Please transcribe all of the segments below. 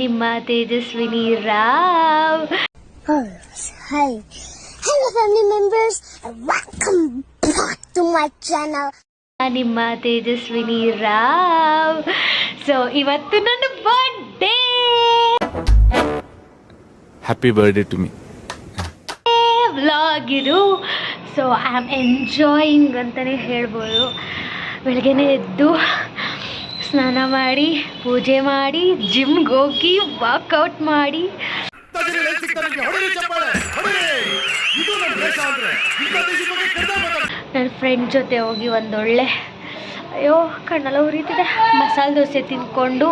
ನಿಮ್ಮ Tejaswini Rao. Hi. Hello family members. Welcome back to my channel. ನಿಮ್ಮ Tejaswini Rao. So ಇವತ್ತು ನನ್ನ birthday. Happy birthday to me. Vlog ಇದು. So I am enjoying ಅಂತಲೇ ಹೇಳ್ಬೋದು. ಬೆಳಗ್ಗೆನೇ ಎದ್ದು ಸ್ನಾನ ಮಾಡಿ ಪೂಜೆ ಮಾಡಿ ಜಿಮ್ಗೆ ಹೋಗಿ ವಾಕೌಟ್ ಮಾಡಿ ನನ್ನ ಫ್ರೆಂಡ್ ಜೊತೆ ಹೋಗಿ ಒಂದೊಳ್ಳೆ ಕಣ್ಣೆಲ್ಲ ಉರಿತಿದೆ ಮಸಾಲೆ ದೋಸೆ ತಿಂದ್ಕೊಂಡು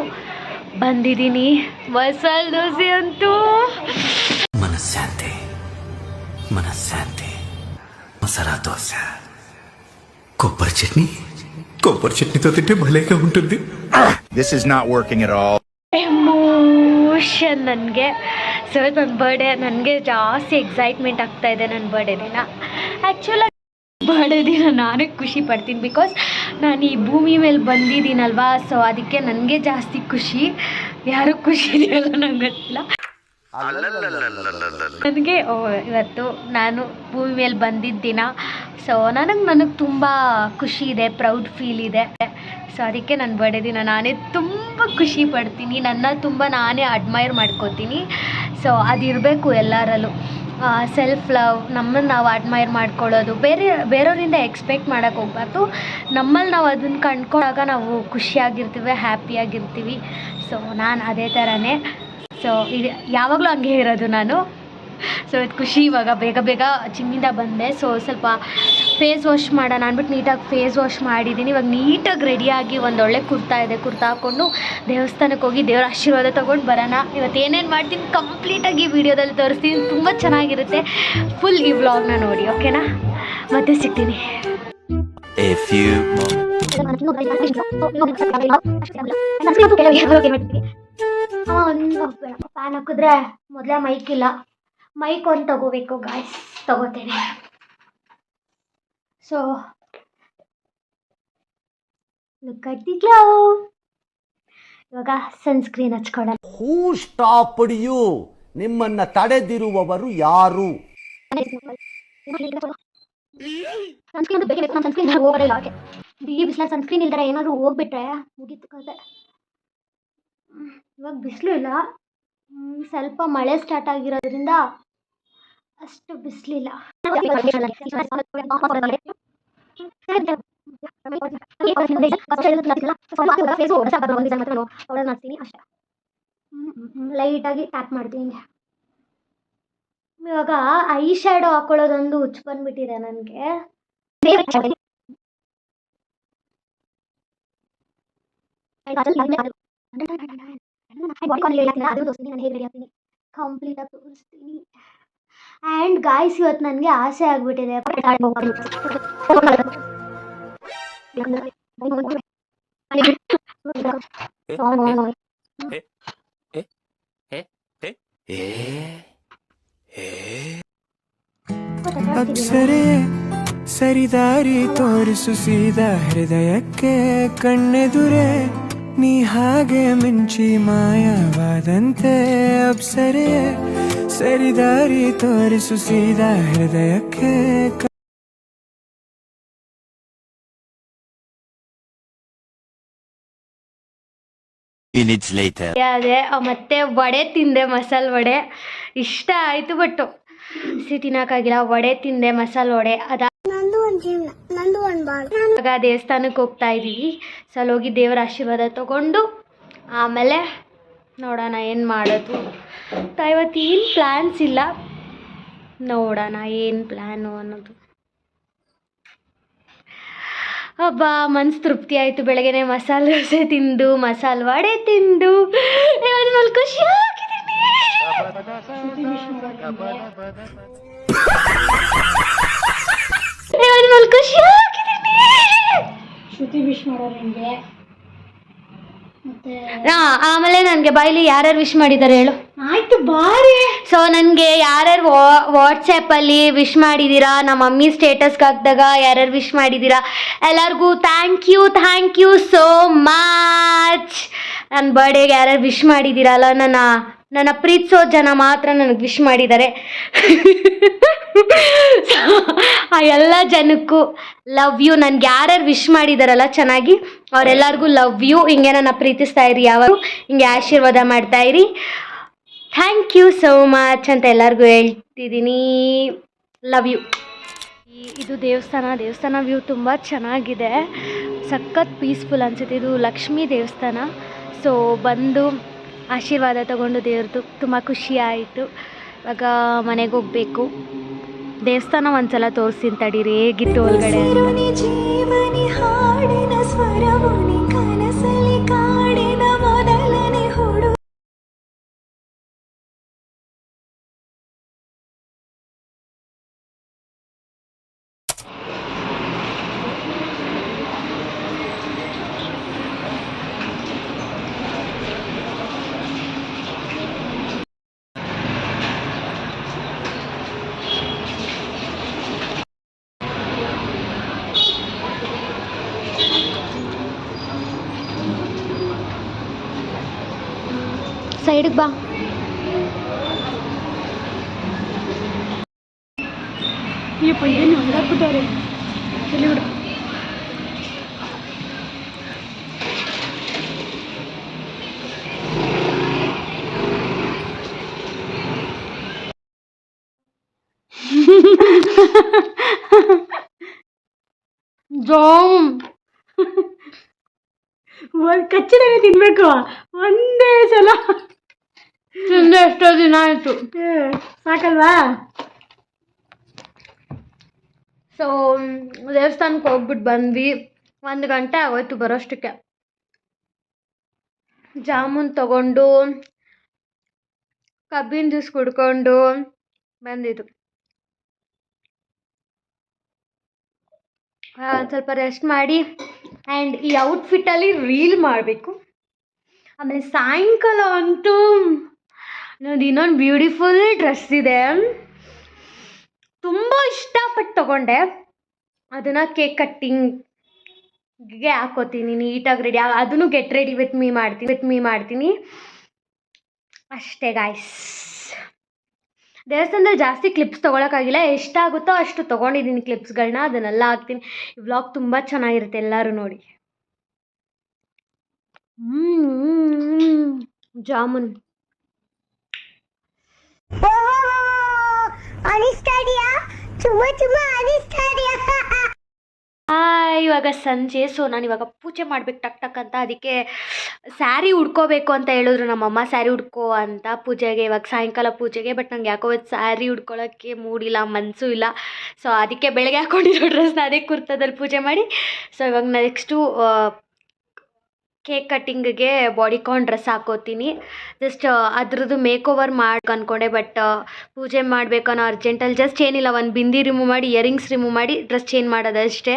ಬಂದಿದ್ದೀನಿ. ಮಸಾಲೆ ದೋಸೆ ಅಂತೂ ಮನಸ್ಸಾಂತಿ మసాలా దోశ కొబ్బరి చట్నీతో తింటే భలేగా ఉంటుంది. This is not working at all. Emotion ನನಗೆ. ಸೊ ನನ್ನ ಬರ್ಡೇ ನನಗೆ ಜಾಸ್ತಿ ಎಕ್ಸೈಟ್ಮೆಂಟ್ ಆಗ್ತಾ ಇದೆ. ನನ್ನ ಬರ್ಡೇ ದಿನ ಆ್ಯಕ್ಚುಲಾಗಿ ಬರ್ಡೇ ದಿನ ನಾನೇ ಖುಷಿ ಪಡ್ತೀನಿ ಬಿಕಾಸ್ ನಾನು ಈ ಭೂಮಿ ಮೇಲೆ ಬಂದಿದ್ದೀನಲ್ವಾ. ಸೊ ಅದಕ್ಕೆ ನನಗೆ ಜಾಸ್ತಿ ಖುಷಿ. ಯಾರು ಖುಷಿ ಇದೆಯಲ್ಲ ನಂಗೆ ಗೊತ್ತಿಲ್ಲ. ನನಗೆ ಇವತ್ತು ನಾನು ಭೂಮಿ ಮೇಲೆ ಬಂದಿದ್ದ ದಿನ. ಸೊ ನನಗೆ ತುಂಬ ಖುಷಿ ಇದೆ, ಪ್ರೌಡ್ ಫೀಲ್ ಇದೆ. ಸೊ ಅದಕ್ಕೆ ನನ್ನ ಬರ್ಡೇ ದಿನ ನಾನೇ ತುಂಬ ಖುಷಿ ಪಡ್ತೀನಿ. ನನ್ನ ತುಂಬ ನಾನೇ ಅಡ್ಮೈರ್ ಮಾಡ್ಕೋತೀನಿ. ಸೊ ಅದಿರಬೇಕು ಎಲ್ಲರಲ್ಲೂ. ಸೆಲ್ಫ್ ಲವ್, ನಮ್ಮನ್ನು ನಾವು ಅಡ್ಮೈರ್ ಮಾಡ್ಕೊಳ್ಳೋದು, ಬೇರೆಯವರಿಂದ ಎಕ್ಸ್ಪೆಕ್ಟ್ ಮಾಡೋಕ್ಕೆ ಹೋಗ್ಬಾರ್ದು. ನಮ್ಮಲ್ಲಿ ನಾವು ಅದನ್ನು ಕಂಡ್ಕೊಂಡಾಗ ನಾವು ಖುಷಿಯಾಗಿರ್ತೀವಿ, ಹ್ಯಾಪಿಯಾಗಿರ್ತೀವಿ. ಸೊ ನಾನು ಅದೇ ಥರನೇ. ಸೊ ಇದು ಯಾವಾಗಲೂ ಹಂಗೆ ಇರೋದು ನಾನು. ಸೊ ಇದು ಖುಷಿ. ಇವಾಗ ಬೇಗ ಜಿಮ್ಮಿಂದ ಬಂದೆ. ಸೊ ಸ್ವಲ್ಪ ಫೇಸ್ ವಾಶ್ ಮಾಡೋಣ ಅಂದ್ಬಿಟ್ಟು ನೀಟಾಗಿ ಫೇಸ್ ವಾಶ್ ಮಾಡಿದ್ದೀನಿ. ಇವಾಗ ನೀಟಾಗಿ ರೆಡಿಯಾಗಿ ಒಂದೊಳ್ಳೆ ಕುರ್ತಾ ಹಾಕ್ಕೊಂಡು ದೇವಸ್ಥಾನಕ್ಕೆ ಹೋಗಿ ದೇವರ ಆಶೀರ್ವಾದ ತೊಗೊಂಡು ಬರೋಣ. ಇವತ್ತು ಏನೇನು ಮಾಡ್ತೀನಿ ಕಂಪ್ಲೀಟಾಗಿ ಈ ವಿಡಿಯೋದಲ್ಲಿ ತೋರಿಸ್ತೀನಿ. ತುಂಬ ಚೆನ್ನಾಗಿರುತ್ತೆ. ಫುಲ್ ಈ ವ್ಲಾಗ್ನ ನೋಡಿ, ಓಕೆನಾ? ಮತ್ತೆ ಸಿಗ್ತೀನಿ. ಫ್ಯಾನ್ ಹಾಕಿದ್ರೆ ಮೊದಲೇ ಮೈಕ್ ಇಲ್ಲ. ಮೈಕ್ ಒಂದು ತಗೋಬೇಕು ಗಾಯ್ಸ್. ತಗೋತೇನೆ. So look at the glow. ಇವಾಗ ಸನ್ಸ್ಕ್ರೀನ್ ಹಚ್ಕೊಳ್ಳೋಣ. Who stopped you? ನಿಮ್ಮನ್ನ ತಡೆದಿರುವವರು ಯಾರು? ಸನ್ಸ್ಕ್ರೀನ್ ಹೋಗೋದಿಲ್ಲ. ಈ ಬಿಸಿಲ ಸನ್ಸ್ಕ್ರೀನ್ ಇಲ್ದರೆ ಏನಾದರೂ ಹೋಗ್ಬಿಟ್ರೆ ಮುಗೀತು ಕತೆ. ಇವಾಗ ಬಿಸಿಲು ಇಲ್ಲ, ಸ್ವಲ್ಪ ಮಳೆ ಸ್ಟಾರ್ಟ್ ಆಗಿರೋದ್ರಿಂದ ಅಷ್ಟು ಬಿಸಿಲಿಲ್ಲ. ಲೈಟಾಗಿ ಟ್ಯಾಪ್ ಮಾಡ್ತೀನಿ. ಇವಾಗ ಐ ಶ್ಯಾಡೋ ಹಾಕೊಳ್ಳೋದೊಂದು ಹುಚ್ಚು ಬಂದ್ಬಿಟ್ಟಿದೆ ನನಗೆ. ಕಂಪ್ಲೀಟಾಗಿ ತೋರಿಸ್ತೀನಿ. ಆ್ಯಂಡ್ ಗಾಯ್ಸ್, ಇವತ್ತು ನನಗೆ ಆಸೆ ಆಗಿಬಿಟ್ಟಿದೆ. ಅಪ್ಸರೆ ಸರಿದಾರಿ ತೋರಿಸು ಸೀದಾ ಹೃದಯಕ್ಕೆ ಕಣ್ಣೆದುರೆ, ನೀ ಹಾಗೆ ಮಿಂಚಿ ಮಾಯವಾದಂತೆ. ಅಪ್ಸರೆ ಸರಿದಾರಿ ತೋರಿಸು ಸೀದಾ ಹೃದಯಕ್ಕೆ. ಅದೇ ಮತ್ತೆ ವಡೆ ತಿಂದೆ, ಮಸಾಲೆ ವಡೆ ಇಷ್ಟ ಆಯಿತು. ಬಟ್ ತಿನ್ನೋಕ್ಕಾಗಿಲ್ಲ. ವಡೆ ತಿಂದೆ, ಮಸಾಲೆ ವಡೆ. ಇವಾಗ ದೇವಸ್ಥಾನಕ್ಕೆ ಹೋಗ್ತಾ ಇದ್ದೀವಿ. ಸೊ ಅಲ್ಲಿ ಹೋಗಿ ದೇವರ ಆಶೀರ್ವಾದ ತಗೊಂಡು ಆಮೇಲೆ ನೋಡೋಣ ಏನು ಮಾಡೋದು. ಇವತ್ತು ಏನು ಪ್ಲ್ಯಾನ್ಸ್ ಇಲ್ಲ, ನೋಡೋಣ ಏನು ಪ್ಲ್ಯಾನು ಅನ್ನೋದು. ಹಬ್ಬ ಮನ್ಸು ತೃಪ್ತಿ ಆಯಿತು. ಬೆಳಗ್ಗೆನೆ ಮಸಾಲೆ ದೋಸೆ ತಿಂದು ಮಸಾಲೆ ವಡೆ ತಿಂದು ಇವತ್ತು ಖುಷಿಯಾಗಿದ್ದೀನಿ. ಶ್ರುತಿ ವಿಶ್ ಮಾಡೋರು ನನಗೆ. ಆಮೇಲೆ ನನಗೆ ಬಾಯಿಲಿ ಯಾರ್ಯಾರು ವಿಶ್ ಮಾಡಿದ್ದಾರೆ ಹೇಳು. ಆಯ್ತು ಬಾರಿ. ಸೊ ನನಗೆ ಯಾರ್ಯಾರು ವಾಟ್ಸಪ್ಪಲ್ಲಿ ವಿಶ್ ಮಾಡಿದ್ದೀರಾ, ನಮ್ಮ ಮಮ್ಮಿ ಸ್ಟೇಟಸ್ಗೆ ಹಾಕಿದಾಗ ಯಾರ್ಯಾರು ವಿಶ್ ಮಾಡಿದ್ದೀರಾ ಎಲ್ಲರಿಗೂ ಥ್ಯಾಂಕ್ ಯು ಸೋ ಮಚ್. ನನ್ನ ಬರ್ಡೇಗೆ ಯಾರ್ಯಾರು ವಿಶ್ ಮಾಡಿದ್ದೀರಲ್ಲ, ನನ್ನ ಪ್ರೀತಿಸೋ ಜನ ಮಾತ್ರ ನನಗೆ ವಿಶ್ ಮಾಡಿದ್ದಾರೆ. ಆ ಎಲ್ಲ ಜನಕ್ಕೂ ಲವ್ ಯು. ನನಗೆ ಯಾರ್ಯಾರು ವಿಶ್ ಮಾಡಿದಾರಲ್ಲ ಚೆನ್ನಾಗಿ ಅವರೆಲ್ಲರಿಗೂ ಲವ್ ಯು. ಹಿಂಗೆ ನನ್ನ ಪ್ರೀತಿಸ್ತಾ ಇರಿ, ಯಾವಾಗ ಹಿಂಗೆ ಆಶೀರ್ವಾದ ಮಾಡ್ತಾ ಇರಿ. ಥ್ಯಾಂಕ್ ಯು ಸೋ ಮಚ್ ಅಂತ ಎಲ್ಲರಿಗೂ ಹೇಳ್ತಿದ್ದೀನಿ. Love you. ಇದು ದೇವಸ್ಥಾನ ವ್ಯೂ ತುಂಬ ಚೆನ್ನಾಗಿದೆ, ಸಖತ್ ಪೀಸ್ಫುಲ್ ಅನಿಸುತ್ತೆ. ಇದು ಲಕ್ಷ್ಮೀ ದೇವಸ್ಥಾನ. ಸೊ ಬಂದು ಆಶೀರ್ವಾದ ತಗೊಂಡು ದೇವ್ರದ್ದು ತುಂಬ ಖುಷಿ ಆಯಿತು. ಇವಾಗ ಮನೆಗೆ ಹೋಗಬೇಕು. ದೇವಸ್ಥಾನ ಒಂದ್ಸಲ ತೋರಿಸ್ತೀನಿ ತಡೀರಿ ಹೇಗಿತ್ತು ಒಳಗಡೆ ಅಂತ. ಜೀವನಿ ಹಾಡಿನ ಸ್ವರವುನಿ ಕನಸಲಿ ಕಾಡಿನ ಮೊದಲನೇ ಹುಡು. ಸೈಡಿಗೆ ಬಾ. ಏನು ಹೊಂದಾಕ್ಬಿಟ್ಟವ್ರೆ ಎಲ್ಲಿ ಬಿಡು. ಜಾಮ್ ಕಚ್ಚಿಡನೆ ತಿನ್ಬೇಕು ಒಂದೇ ಸಲ. ತಿಂದು ಎಷ್ಟೋ ದಿನ ಆಯಿತು, ಸಾಕಲ್ವಾ? ಸೊ ದೇವಸ್ಥಾನಕ್ಕೆ ಹೋಗ್ಬಿಟ್ಟು ಬಂದ್ವಿ. 1 ಗಂಟೆ ಆಗೋಯ್ತು ಬರೋಷ್ಟಕ್ಕೆ. ಜಾಮೂನ್ ತಗೊಂಡು ಕಬ್ಬಿನ ಜ್ಯೂಸ್ ಕುಡ್ಕೊಂಡು ಬಂದಿದ್ದು. ಸ್ವಲ್ಪ ರೆಸ್ಟ್ ಮಾಡಿ ಆ್ಯಂಡ್ ಈ ಔಟ್ಫಿಟ್ಟಲ್ಲಿ ರೀಲ್ ಮಾಡಬೇಕು. ಆಮೇಲೆ ಸಾಯಂಕಾಲ ಅಂತೂ ನನ್ನದು ಇನ್ನೊಂದು ಬ್ಯೂಟಿಫುಲ್ ಡ್ರೆಸ್ ಇದೆ, ತುಂಬ ಇಷ್ಟಪಟ್ಟು ತೊಗೊಂಡೆ. ಅದನ್ನು ಕೇಕ್ ಕಟ್ಟಿಂಗ್ಗೆ ಹಾಕೋತೀನಿ, ನೀಟಾಗಿ ರೆಡಿ. ಅದನ್ನು ಗೆಟ್ ರೆಡಿ ವಿತ್ ಮೀ ಮಾಡ್ತೀನಿ ಅಷ್ಟೇ ಗಾಯ್ಸ್. ದೇವಸ್ಥಾನದಲ್ಲಿ ಜಾಸ್ತಿ ಕ್ಲಿಪ್ಸ್ ತೊಗೊಳಕ್ಕಾಗಿಲ್ಲ, ಎಷ್ಟಾಗುತ್ತೋ ಅಷ್ಟು ತೊಗೊಂಡಿದ್ದೀನಿ ಕ್ಲಿಪ್ಸ್ಗಳನ್ನ, ಅದನ್ನೆಲ್ಲ ಹಾಕ್ತೀನಿ. ಈ ವ್ಲಾಗ್ ತುಂಬ ಚೆನ್ನಾಗಿರುತ್ತೆ, ಎಲ್ಲರೂ ನೋಡಿ. ಜಾಮೂನ್ ಅನಿಸ್ತಾಡಿಯಾ? ತುಂಬಾ ಅನಿಸ್ತಾಡಿಯಾ? ಇವಾಗ ಸಂಜೆ. ಸೊ ನಾನು ಇವಾಗ ಪೂಜೆ ಮಾಡ್ಬೇಕು ಟಕ್ ಅಂತ. ಅದಕ್ಕೆ ಸ್ಯಾರಿ ಉಡ್ಕೋಬೇಕು ಅಂತ ಹೇಳಿದ್ರು ನಮ್ಮಮ್ಮ, ಸ್ಯಾರಿ ಉಡ್ಕೋ ಅಂತ ಪೂಜೆಗೆ, ಇವಾಗ ಸಾಯಂಕಾಲ ಪೂಜೆಗೆ. ಬಟ್ ನಂಗೆ ಯಾಕೋ ಇವತ್ತು ಸ್ಯಾರಿ ಉಡ್ಕೊಳ್ಳೋಕ್ಕೆ ಮೂಡಿಲ್ಲ, ಮನಸ್ಸು ಇಲ್ಲ. ಸೊ ಅದಕ್ಕೆ ಬೆಳಗ್ಗೆ ಹಾಕ್ಕೊಂಡಿರೋ ಡ್ರೆಸ್ನ ಅದೇ ಕುರ್ತದಲ್ಲಿ ಪೂಜೆ ಮಾಡಿ. ಸೊ ಇವಾಗ ನೆಕ್ಸ್ಟು ಕೇಕ್ ಕಟ್ಟಿಂಗಿಗೆ ಬಾಡಿಕಾನ್ ಡ್ರೆಸ್ ಹಾಕೋತೀನಿ. ಜಸ್ಟ್ ಅದ್ರದ್ದು ಮೇಕ್ ಓವರ್ ಮಾಡಿ ಅಂದ್ಕೊಂಡೆ, ಬಟ್ ಪೂಜೆ ಮಾಡಬೇಕು ಅನ್ನೋ ಅರ್ಜೆಂಟಲ್ಲಿ ಜಸ್ಟ್ ಏನಿಲ್ಲ, ಒಂದು ಬಿಂದಿ ರಿಮೂವ್ ಮಾಡಿ, ಇಯರಿಂಗ್ಸ್ ರಿಮೂವ್ ಮಾಡಿ ಡ್ರೆಸ್ ಚೇಂಜ್ ಮಾಡೋದಷ್ಟೇ.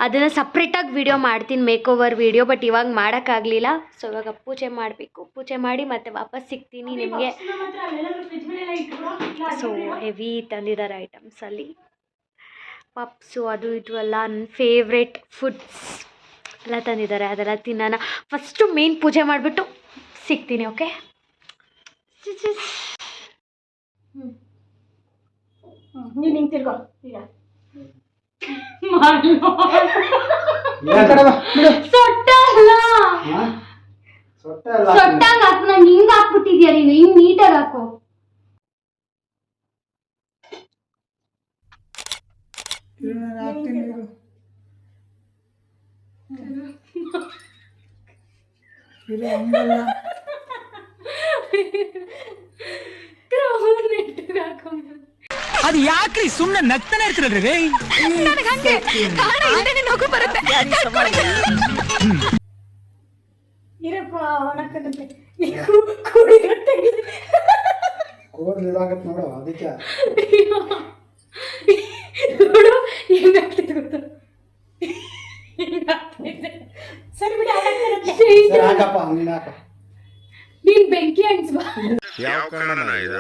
ಅದನ್ನು ಸಪ್ರೇಟಾಗಿ ವೀಡಿಯೋ ಮಾಡ್ತೀನಿ, ಮೇಕ್ ಓವರ್ ವೀಡಿಯೋ, ಬಟ್ ಇವಾಗ ಮಾಡೋಕ್ಕಾಗಲಿಲ್ಲ. ಸೊ ಇವಾಗ ಪೂಜೆ ಮಾಡಬೇಕು, ಪೂಜೆ ಮಾಡಿ ಮತ್ತೆ ವಾಪಸ್ ಸಿಗ್ತೀನಿ ನಿಮಗೆ. ಸೊ ಹೆವಿ ತಂದಿದ್ದಾರೆ ಐಟಮ್ಸಲ್ಲಿ, ಪಪ್ಸು ಅದು ಇದು ಎಲ್ಲ ನನ್ನ ಫೇವ್ರೆಟ್ ಫುಡ್ಸ್ ಎಲ್ಲ ತಂದಿದ್ದಾರೆ, ಅದೆಲ್ಲ ತಿನ್ನೋಣ. ಫಸ್ಟು ಮೇನ್ ಪೂಜೆ ಮಾಡಿಬಿಟ್ಟು ಸಿಗ್ತೀನಿ. ಓಕೆ, ನೀನು ಹಿಂಗೆ ತಿರ್ಗೋ ಈಗ. ಸೊಟ್ಟಾಗ ಹಾಕು, ನಂಗೆ ಹಿಂಗೆ ಹಾಕ್ಬಿಟ್ಟಿದ್ಯಾ ನೀನು, ಹಿಂಗೆ ನೀಟಾಗಿ ಹಾಕು. ಅದು ಯಾಕ್ರಿ ಸುಮ್ಮನೆ ನಗ್ತಾನೆ ಇರ್ತೀರಲ್ರಿ? ಇರಪ್ಪ ಒಣಕಂತೆ ನೋಡು ಅದಕ್ಕೆ ನೋಡು ಹೆಂಗಾಗ್ತೈತೆ ಗೊತ್ತಾ? ಸರಿ ಬಿಡಿ, ಹಾಕಪ್ಪ, ನೀನ್ ಬೆಂಕಿ ಅಂಟಿಸ್ಬಾ. ಯಾವ ಕನ್ನಡ ಇದು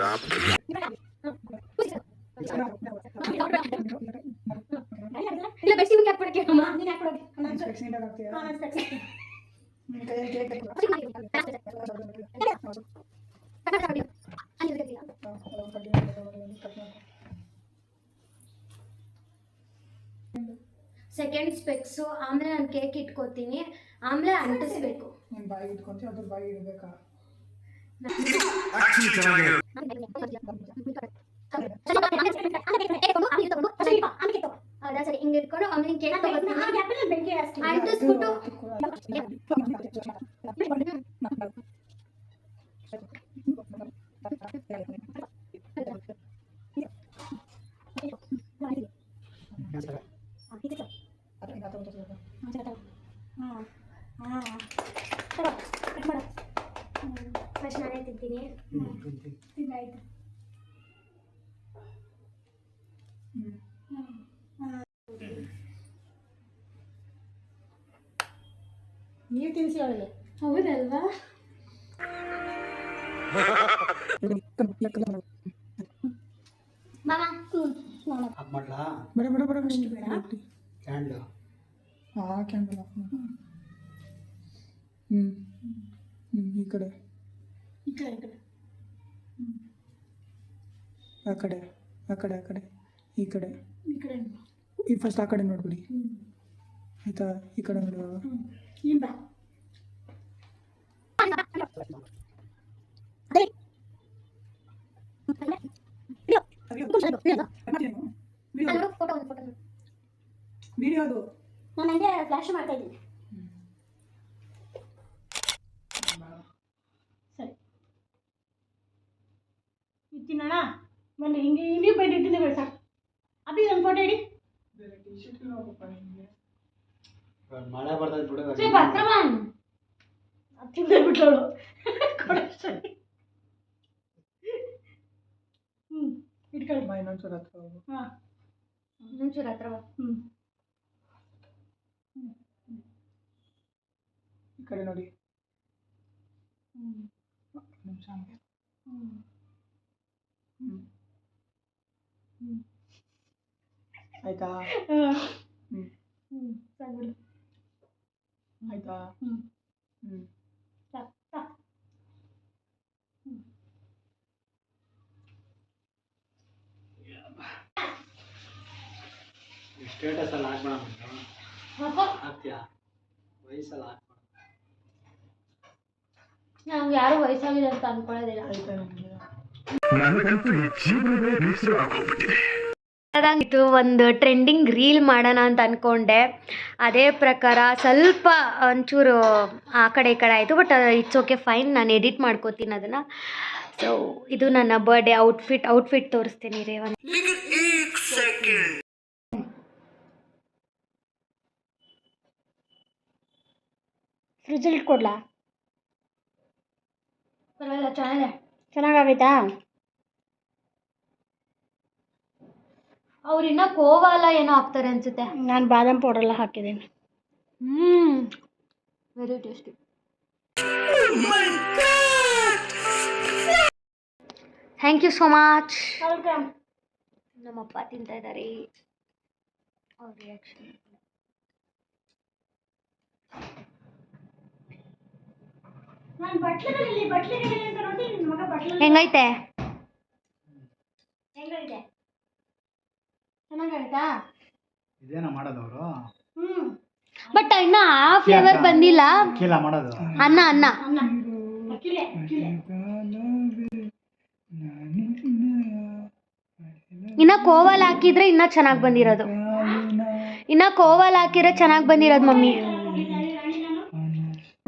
ಇಲ್ಲ ಬೆಸ್ಟ್ ನಿಮ್ಗೆ ಯಾಕೆ ಕೊಡಕ್ಕೆ ಅಮ್ಮ ನೀನು ಯಾಕೆ ಕೊಡೋದು ನಾನು ಸೆಕೆಂಡ್ ಸ್ಪೆಕ್ಸು ಆಮೇಲೆ ನಾನು ಕೇಕ್ ಇಟ್ಕೋತೀನಿ ಆಮೇಲೆ ಅಂಟಿಸ್ಬೇಕು ನೀನು ಬಾಯಿ ಇಟ್ಕೊಂತೀವಿ ಅದ್ರ ಬಾಯಿ ಇಡಬೇಕಾ ಹೌದಾ ಸರಿ ಹಿಂಗೆ ಇಟ್ಕೊಂಡು ಆಮೇಲೆ ಕೇಕ್ ತಗೋತೀನಿ ಅಂಟಿಸ್ಬಿಟ್ಟು ಫಸ್ಟ್ ನಾನೇ ತಿಂತೀನಿ ತಿಂದಾಯ್ತು ನೀವು ತಿನ್ಸಿ ಅವಳಿಗೆ ಹೌದಲ್ವಾ ಮಾಡ್ಲಾ ಬೇಡ ಬೇಡ ಬೇಡ ಅಷ್ಟು ಬೇಡ ಕ್ಯಾಂಡ್ಲು ಹಾಂ ಕ್ಯಾಂಡಲ್ ಈ ಕಡೆ ಈ ಕಡೆ ಈ ಕಡೆ ಆ ಕಡೆ ಆ ಕಡೆ ಆ ಕಡೆ ಈ ಕಡೆ ಈ ಕಡೆ ಈ ಫಸ್ಟ್ ಆ ಕಡೆ ನೋಡ್ಬಿಡಿ ಆಯ್ತಾ ಈ ಕಡೆ ನೋಡುವಾಗ ನೀನು ಬಾ ಫೋಟೋ ಒಂದು ಫೋಟೋ ವಿಡಿಯೋ ಅದು ನಾನು ಹಂಗೆ ಫ್ಲಾಶ್ ಮಾಡ್ತಾ ಇದ್ದೀನಿ ಸರಿ ಇಟ್ಟಿನಣ್ಣ ಬನ್ನಿ ಹಿಂಗೆ ಹಿಂಗೆ ಬೈಟ್ ಇಟ್ಟಿದ್ದೆ ಬೇಡ ಸಾಕು ಅಭಿ ಒಂದು ಫೋಟೋ ಇಡಿ ಮಳೆ ಬರ್ತದೆ ಬಿಡು ಸ್ವಲ್ಪ ಹತ್ರ ಬಾ ತಿಂದೇ ಬಿಟ್ಲವಳು ಕೊಡಷ್ಟೇ ಇಟ್ಕೊಳ್ಳಿ ಇನ್ನೊಂದ್ಸಲ ಹತ್ರ ಹೋಗು ಹಾಂ ಮುಂಚೂರು ಹತ್ರ ಬಾ ಈ ಕಡೆ ನೋಡಿ ನಿಮಿಷ ಹಂಗೆ ಆಯ್ತಾ ಸಾಕ್ಬಿಡು ಆಯ್ತಾ ಸಾಕು ಸಾಕು ಸ್ಟೇಟಸ್ ಅಲ್ಲಿ ಹಾಕ್ಬೇಡ ಹಾಕೋ ಹಾಕ್ತೀಯಾ ವಯಸ್ಸಲ್ಲ ಹಾಕ್ಬೇಡ ನಂಗೆ ಯಾರು ವಯಸ್ಸಾಗಿದೆ ಅಂತ ಅನ್ಕೊಳ್ಳೋದಿಲ್ಲ ಆಯ್ತಾ ನಿಮಗೆ ಇದು ಒಂದು ಟ್ರೆಂಡಿಂಗ್ ರೀಲ್ ಮಾಡೋಣ ಅಂತ ಅಂದ್ಕೊಂಡೆ. ಅದೇ ಪ್ರಕಾರ ಸ್ವಲ್ಪ ಒಂಚೂರು ಆ ಕಡೆ ಈ ಕಡೆ ಆಯಿತು, ಬಟ್ ಇಟ್ಸ್ ಓಕೆ ಫೈನ್, ನಾನು ಎಡಿಟ್ ಮಾಡ್ಕೋತೀನಿ ಅದನ್ನು. ಸೊ ಇದು ನನ್ನ ಬರ್ಡೇ ಔಟ್ಫಿಟ್ ತೋರಿಸ್ತೀನಿ ರೀ ಒಂದು. ಫ್ರಿಜ್ಜಲ್ಲಿ ಇಟ್ಕೊಡ್ಲಾ? ಪರವಾಗಿಲ್ಲ, ಚೆನ್ನಾಗಾಗೈತಾ? ಅವ್ರು ಇನ್ನೂ ಕೋವಾ ಎಲ್ಲ ಏನೋ ಹಾಕ್ತಾರೆ ಅನ್ಸುತ್ತೆ. ನಾನು ಬಾದಾಮ್ ಪೌಡರ್ ಎಲ್ಲ ಹಾಕಿದ್ದೀನಿ. Very tasty. Thank you so much. ನಮ್ಮಪ್ಪ ತಿಂತಾ ಇದ್ದಾರೆ. ಅವ್ರ ರಿಯಾಕ್ಷನ್ ಹೆಂಗೈತೆ? ಚೆನ್ನಾಗಾಯ್ತಾ? ಇದೇನ ಮಾಡೋದವರು ಬಟ್ ಇನ್ನ ಆ ಫ್ಲೇವರ್ ಬಂದಿಲ್ಲ. ಕೀಲ ಮಾಡೋದು ಅನ್ನ ಇನ್ನ ಕೋವಲ್ ಹಾಕಿದ್ರೆ ಇನ್ನ ಚೆನ್ನಾಗಿ ಬಂದಿರೋದು.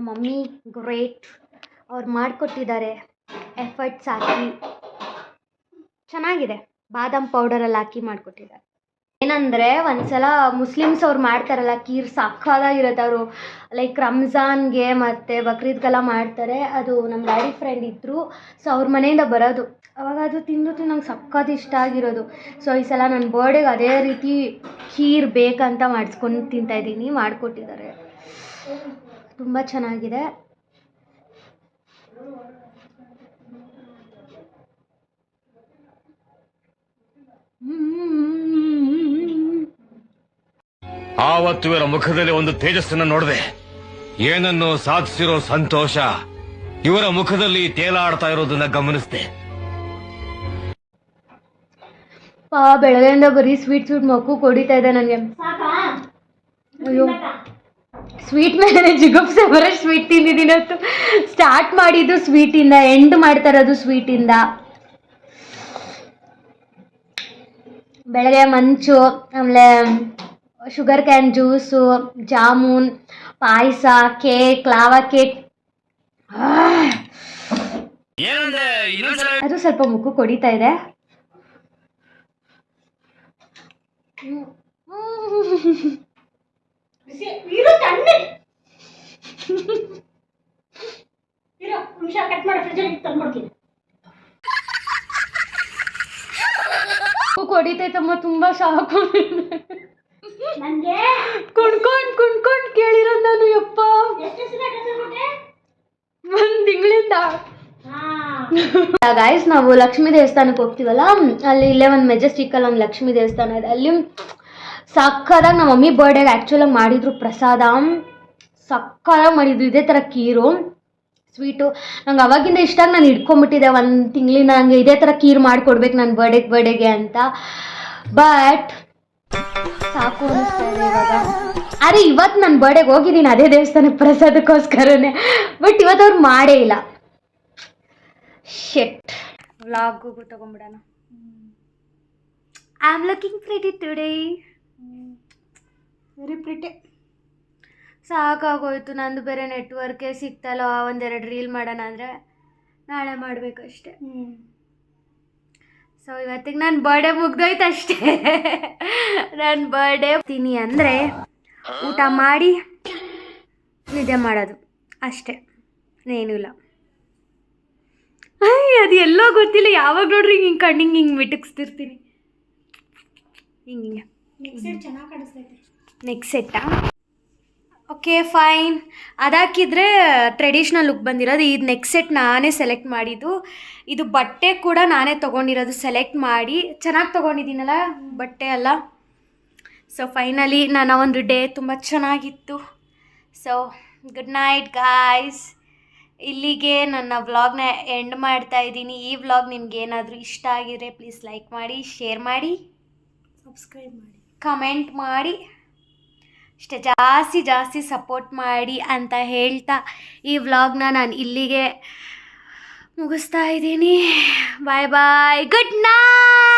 Mummy great. ಅವ್ರು ಮಾಡಿಕೊಟ್ಟಿದ್ದಾರೆ, ಎಫರ್ಟ್ಸ್ ಹಾಕಿ ಚೆನ್ನಾಗಿದೆ. ಬಾದಾಮ್ ಪೌಡರಲ್ಲಿ ಹಾಕಿ ಮಾಡಿಕೊಟ್ಟಿದ್ದಾರೆ. ಏನಂದರೆ ಒಂದ್ಸಲ ಮುಸ್ಲಿಮ್ಸ್ ಅವ್ರು ಮಾಡ್ತಾರಲ್ಲ ಖೀರ್, ಸಕ್ಕತ್ತಾಗಿರುತ್ತೆ. ಅವರು ಲೈಕ್ ರಂಜಾನ್ಗೆ ಮತ್ತು ಬಕ್ರೀದ್ಗೆಲ್ಲ ಮಾಡ್ತಾರೆ. ಅದು ನಮ್ಮ ಡ್ಯಾಡಿ ಫ್ರೆಂಡ್ ಇದ್ದರು, ಸೊ ಅವ್ರ ಮನೆಯಿಂದ ಬರೋದು. ಅವಾಗ ಅದು ತಿಂದು ನಂಗೆ ಸಕ್ಕತ್ ಇಷ್ಟ ಆಗಿರೋದು. ಸೊ ಈ ಸಲ ನನ್ನ ಬರ್ಡೇಗೆ ಅದೇ ರೀತಿ ಖೀರ್ ಬೇಕಂತ ಮಾಡಿಸ್ಕೊಂಡು ತಿಂತಾಯಿದ್ದೀನಿ. ಮಾಡಿಕೊಟ್ಟಿದ್ದಾರೆ, ತುಂಬ ಚೆನ್ನಾಗಿದೆ. ಆವತ್ತು ಇವರ ಮುಖದಲ್ಲಿ ಒಂದು ತೇಜಸ್ಸನ್ನು ನೋಡಿದೆ. ಏನನ್ನು ಸಾಧಿಸಿರೋ ಸಂತೋಷ ಇವರ ಮುಖದಲ್ಲಿ ತೇಲಾಡ್ತಾ ಇರೋದನ್ನ ಗಮನಿಸಿದೆ. ಬೆಳಗ್ಗೆಯಿಂದ ಬರೀ ಸ್ವೀಟ್ ಮಕ್ಕು ಕೊಡಿತಾ ಇದೆ ನನಗೆ. ಅಯ್ಯೋ, ಸ್ವೀಟ್ ಮೇಲೆ ಜಿಗುಪ್ಸೆ ಬರೋ ಸ್ವೀಟ್ ತಿಂದಿದ್ದೀನಿ ಇವತ್ತು. ಸ್ಟಾರ್ಟ್ ಮಾಡಿದ್ದು ಸ್ವೀಟಿಂದ, ಎಂಡ್ ಮಾಡ್ತಾ ಇರೋದು ಸ್ವೀಟಿಂದ. ಬೆಳಗ್ಗೆ ಮಂಚು, ಆಮೇಲೆ sugar can juice, jamun, payasa, cake, lava cake. ಅದು ಸ್ವಲ್ಪ ಮುಖ ಕೊಡಿತಾ ಇದೆ. ಇರು ತಣ್ಣೆ ಇರು ನಿಮಿಷ ಕಟ್ ಮಾಡಿ ಫ್ರಿಜ್ಜಲ್ಲಿ ತಂದ್ಕೊಡ್ತೀನಿ. ಕೊಡಿತೈತಮ್ಮ, ತುಂಬಾ ಸಾಕು. ನನಗೆ ಕುಣ್ಕೊಂಡ್ ಕೇಳಿರೋದು ನಾನು. ಯಪ್ಪ, ಎಷ್ಟು ದಿನ ಕಳ್ಸ್ಕೊಟ್ಟೆ? 1 ತಿಂಗಳಿಂದ. ಹಾ ಗಾಯ್ಸ್, ನಾವು ಲಕ್ಷ್ಮೀ ದೇವಸ್ಥಾನಕ್ಕೆ ಹೋಗ್ತೀವಲ್ಲ, ಅಲ್ಲಿ ಇಲ್ಲೇ ಒಂದು ಮೆಜೆಸ್ಟಿಕಲ್ಲಿ ಒಂದು ಲಕ್ಷ್ಮೀ ದೇವಸ್ಥಾನ ಇದೆ. ಅಲ್ಲಿ ಸಕ್ಕದಾಗಿ ನಮ್ಮ ಮಮ್ಮಿ ಬರ್ಡೇಗೆ ಆ್ಯಕ್ಚುಲಾಗಿ ಮಾಡಿದ್ರು ಪ್ರಸಾದ. ಸಕ್ಕದಾಗಿ ಮಾಡಿದ್ರು, ಇದೇ ಥರ ಕೀರು ಸ್ವೀಟು. ನಂಗೆ ಅವಾಗಿಂದ ಇಷ್ಟ, ನಾನು ಇಟ್ಕೊಂಡ್ಬಿಟ್ಟಿದ್ದೆ 1 ತಿಂಗಳಿಂದ, ನನಗೆ ಇದೇ ಥರ ಕೀರು ಮಾಡಿಕೊಡ್ಬೇಕು ನನ್ನ ಬರ್ಡೇಗೆ ಅಂತ. ಬಟ್ ಸಾಕು ಅನ್ನಿಸ್ತಾ ಇದೆ ಇವಾಗ. ಅರೆ, ಇವತ್ತು ನನ್ನ ಬರ್ಡೇಗೆ ಹೋಗಿದ್ದೀನಿ ಅದೇ ದೇವಸ್ಥಾನಕ್ಕೆ ಪ್ರಸಾದಕ್ಕೋಸ್ಕರನೇ. ಬಟ್ ಇವತ್ತು ಅವ್ರು ಮಾಡೇ ಇಲ್ಲ. ಶೆಟ್. ವ್ಲಾಗಿಗೂ ತಗೊಂಡ್ಬಿಡೋಣ. I am looking pretty today. Very pretty. ಸಾಕಾಗೋಯ್ತು, ನಂದು ಬೇರೆ ನೆಟ್ವರ್ಕೇ ಸಿಗ್ತಲ್ಲ. 1-2 ರೀಲ್ ಮಾಡೋಣ ಅಂದರೆ ನಾಳೆ ಮಾಡಬೇಕಷ್ಟೆ. ಸೊ ಇವತ್ತಿಗೆ ನನ್ನ ಬರ್ಡೇ ಮುಗ್ದೋಯ್ತು ಅಷ್ಟೇ. ನನ್ನ ಬರ್ಡೇ ತಿನ್ನಿ ಅಂದರೆ ಊಟ ಮಾಡಿ ನಿದ್ದೆ ಮಾಡೋದು ಅಷ್ಟೇ, ಏನೂ ಇಲ್ಲ. ಅದು ಎಲ್ಲೋ ಗೊತ್ತಿಲ್ಲ, ಯಾವಾಗ ನೋಡ್ರಿ ಹಿಂಗೆ ಕಣ್ಣಿಂಗೆ ಹಿಂಗೆ ಮಿಟುಕ್ಸ್ತಿರ್ತೀನಿ ಹಿಂಗೆ. ನೆಕ್ಸ್ಟ್ ಸೆಟ್ ಚೆನ್ನಾಗಿ ಕಾಣಿಸ್ತೈತೆ. ನೆಕ್ಸ್ಟ್ ಸೆಟ್ಟಾ? Okay fine. ಅದಾಕಿದ್ರೆ ಟ್ರೆಡಿಷ್ನಲ್ ಲುಕ್ ಬಂದಿರೋದು. ಇದು ನೆಕ್ಸ್ಟ್ ಸೆಟ್ ನಾನೇ ಸೆಲೆಕ್ಟ್ ಮಾಡಿದ್ದು. ಇದು ಬಟ್ಟೆ ಕೂಡ ನಾನೇ ತೊಗೊಂಡಿರೋದು, ಸೆಲೆಕ್ಟ್ ಮಾಡಿ. ಚೆನ್ನಾಗಿ ತೊಗೊಂಡಿದ್ದೀನಲ್ಲ ಬಟ್ಟೆ ಎಲ್ಲ. ಸೊ ಫೈನಲಿ ನನ್ನ ಒಂದು ಡೇ ತುಂಬ ಚೆನ್ನಾಗಿತ್ತು. So good night guys. ಇಲ್ಲಿಗೆ ನನ್ನ ವ್ಲಾಗ್ನ ಎಂಡ್ ಮಾಡ್ತಾ ಇದ್ದೀನಿ. ಈ ವ್ಲಾಗ್ ನಿಮ್ಗೇನಾದರೂ ಇಷ್ಟ ಆಗಿದ್ರೆ ಪ್ಲೀಸ್ ಲೈಕ್ ಮಾಡಿ, ಶೇರ್ ಮಾಡಿ, ಸಬ್ಸ್ಕ್ರೈಬ್ ಮಾಡಿ, ಕಮೆಂಟ್ ಮಾಡಿ, ಇಷ್ಟೇ. ಜಾಸ್ತಿ ಸಪೋರ್ಟ್ ಮಾಡಿ ಅಂತ ಹೇಳ್ತಾ ಈ ವ್ಲಾಗ್ನ ನಾನು ಇಲ್ಲಿಗೆ ಮುಗಿಸ್ತಾ ಇದ್ದೀನಿ. ಬಾಯ್ ಬಾಯ್, ಗುಡ್ ನೈಟ್.